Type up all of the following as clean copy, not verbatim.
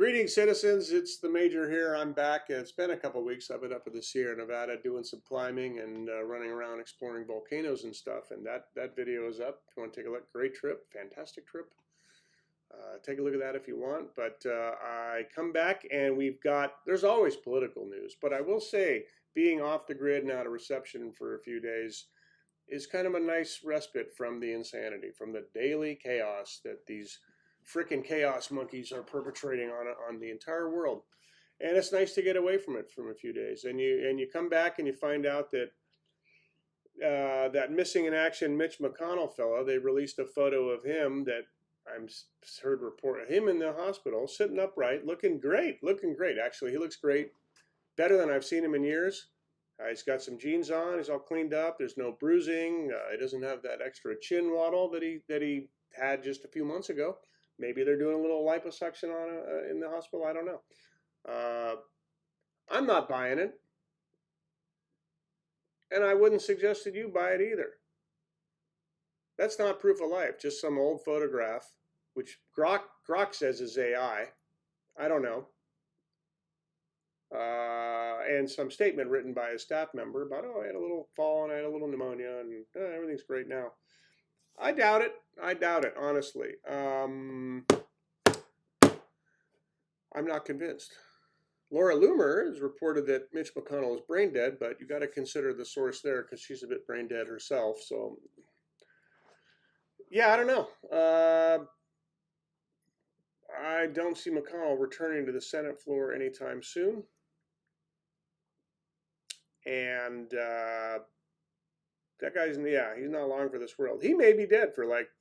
Greetings, citizens. It's the Major here. I'm back. It's been a couple weeks. I've been up in the Sierra Nevada doing some climbing and running around exploring volcanoes and stuff. And that video is up. If you want to take a look, great trip, fantastic trip. Take a look at that if you want. But I come back and there's always political news. But I will say, being off the grid and out of reception for a few days is kind of a nice respite from the insanity, from the daily chaos that these frickin' chaos monkeys are perpetrating on the entire world. And it's nice to get away from it for a few days. And you come back and you find out that that missing in action Mitch McConnell fellow, they released a photo of him that I'm heard report of him in the hospital, sitting upright, looking great. Actually, he looks great, better than I've seen him in years. He's got some jeans on. He's all cleaned up. There's no bruising. He doesn't have that extra chin waddle that he had just a few months ago. Maybe they're doing a little liposuction on in the hospital. I don't know. I'm not buying it. And I wouldn't suggest that you buy it either. That's not proof of life. Just some old photograph, which Grok says is AI. I don't know. And some statement written by a staff member about, I had a little fall and I had a little pneumonia and everything's great now. I doubt it. Honestly. I'm not convinced. Laura Loomer has reported that Mitch McConnell is brain dead, but you got to consider the source there because she's a bit brain dead herself. So, yeah, I don't know. I don't see McConnell returning to the Senate floor anytime soon. And that guy's, he's not long for this world. He may be dead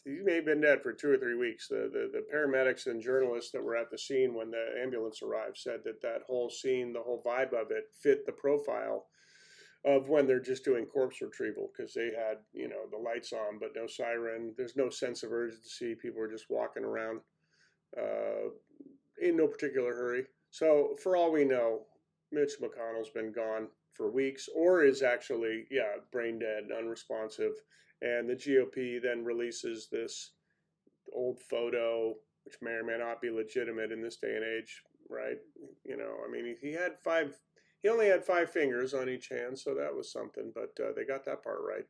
he may have been dead for 2 or 3 weeks. The paramedics and journalists that were at the scene when the ambulance arrived said that whole scene, the whole vibe of it fit the profile of when they're just doing corpse retrieval, because they had, the lights on, but no siren. There's no sense of urgency. People are just walking around in no particular hurry. So for all we know, Mitch McConnell's been gone for weeks, or is actually, brain dead, unresponsive. And the GOP then releases this old photo, which may or may not be legitimate in this day and age, right? He only had 5 fingers on each hand, so that was something, but they got that part right.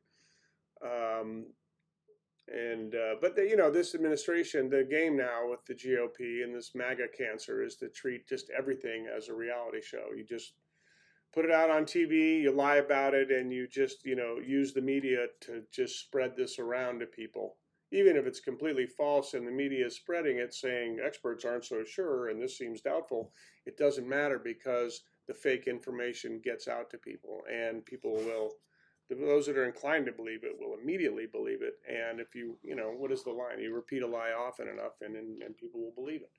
But this administration, the game now with the GOP and this MAGA cancer is to treat just everything as a reality show. You just put it out on TV, you lie about it, and you just, use the media to just spread this around to people. Even if it's completely false and the media is spreading it saying experts aren't so sure and this seems doubtful, it doesn't matter because the fake information gets out to people, and people will, those that are inclined to believe it will immediately believe it. And if you, what is the line? You repeat a lie often enough and people will believe it.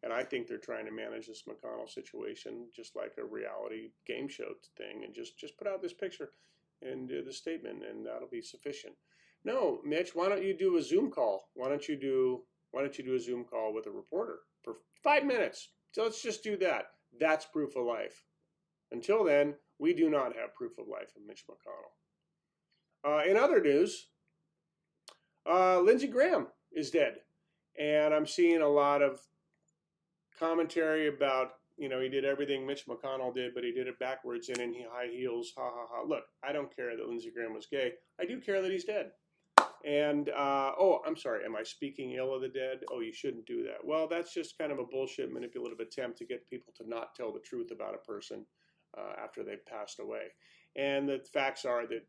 And I think they're trying to manage this McConnell situation just like a reality game show thing, and just put out this picture and do the statement, and that'll be sufficient. No, Mitch, why don't you do a Zoom call? Why don't you do a Zoom call with a reporter for 5 minutes? So let's just do that. That's proof of life. Until then, we do not have proof of life of Mitch McConnell. In other news, Lindsey Graham is dead, and I'm seeing a lot of commentary about, he did everything Mitch McConnell did, but he did it backwards and in high heels, ha ha ha. Look, I don't care that Lindsey Graham was gay. I do care that he's dead. And, I'm sorry, am I speaking ill of the dead? Oh, you shouldn't do that. Well, that's just kind of a bullshit manipulative attempt to get people to not tell the truth about a person after they've passed away. And the facts are that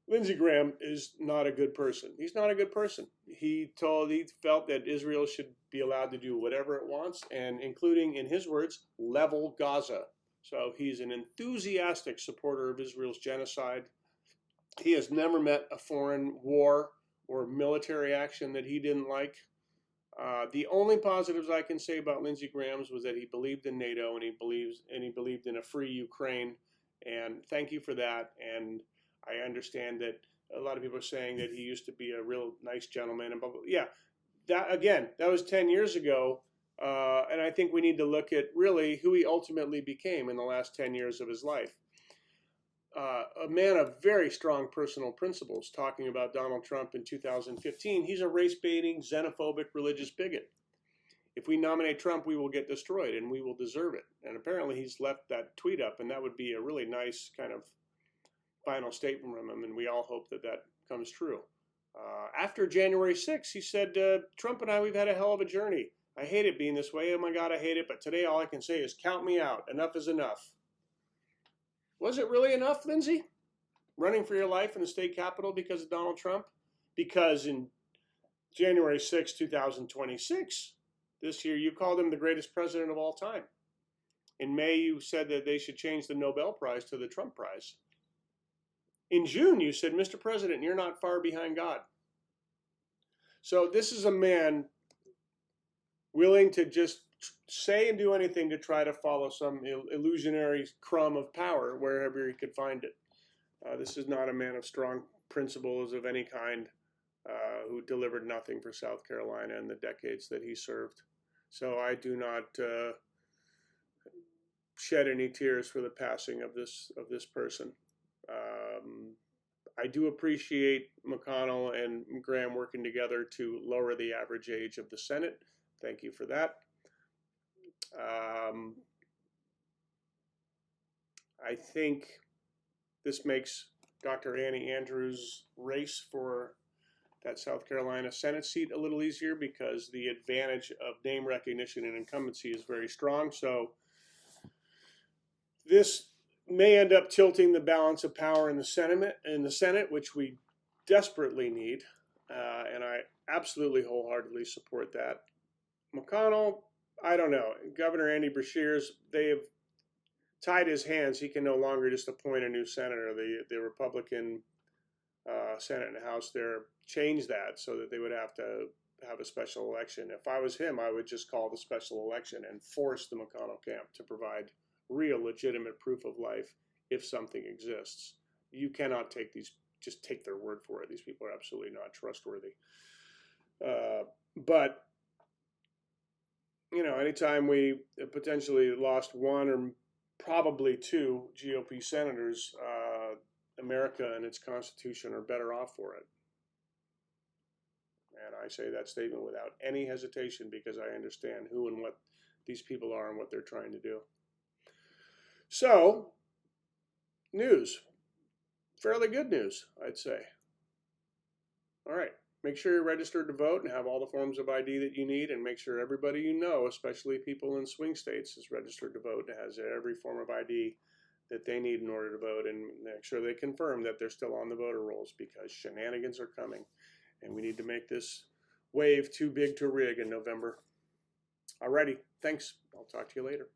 Lindsey Graham is not a good person. He's not a good person. He felt that Israel should be allowed to do whatever it wants, and including, in his words, level Gaza. So he's an enthusiastic supporter of Israel's genocide. He has never met a foreign war or military action that he didn't like. The only positives I can say about Lindsey Graham's was that he believed in NATO, and he believed in a free Ukraine. And thank you for that. And I understand that a lot of people are saying that he used to be a real nice gentleman and blah, blah. Yeah, that was 10 years ago. And I think we need to look at really who he ultimately became in the last 10 years of his life. A man of very strong personal principles, talking about Donald Trump in 2015. He's a race-baiting, xenophobic, religious bigot. if we nominate Trump, we will get destroyed and we will deserve it. And apparently he's left that tweet up, and that would be a really nice kind of final statement from him, and we all hope that that comes true. After January 6th, he said, Trump and I, we've had a hell of a journey. I hate it being this way. Oh my God, I hate it. But today all I can say is count me out. Enough is enough. Was it really enough, Lindsey? Running for your life in the state capitol because of Donald Trump? Because in January 6, 2026, this year, you called him the greatest president of all time. In May, you said that they should change the Nobel Prize to the Trump Prize. In June, you said, Mr. President, you're not far behind God. So this is a man willing to just say and do anything to try to follow some illusionary crumb of power wherever he could find it. This is not a man of strong principles of any kind who delivered nothing for South Carolina in the decades that he served. So I do not shed any tears for the passing of this person. I do appreciate McConnell and Graham working together to lower the average age of the Senate. Thank you for that. I think this makes Dr. Annie Andrews' race for that South Carolina Senate seat a little easier because the advantage of name recognition and incumbency is very strong. So this may end up tilting the balance of power in the Senate, which we desperately need, and I absolutely wholeheartedly support that. McConnell, I don't know. Governor Andy Beshears, they have tied his hands. He can no longer just appoint a new senator. The Republican Senate and House there changed that so that they would have to have a special election. If I was him, I would just call the special election and force the McConnell camp to provide real legitimate proof of life if something exists. You cannot just take their word for it. These people are absolutely not trustworthy. But you know, anytime we potentially lost one or probably two GOP senators, America and its Constitution are better off for it. And I say that statement without any hesitation because I understand who and what these people are and what they're trying to do. So, news. Fairly good news, I'd say. All right. Make sure you're registered to vote and have all the forms of ID that you need, and make sure everybody you know, especially people in swing states, is registered to vote and has every form of ID that they need in order to vote, and make sure they confirm that they're still on the voter rolls because shenanigans are coming, and we need to make this wave too big to rig in November. Alrighty, thanks. I'll talk to you later.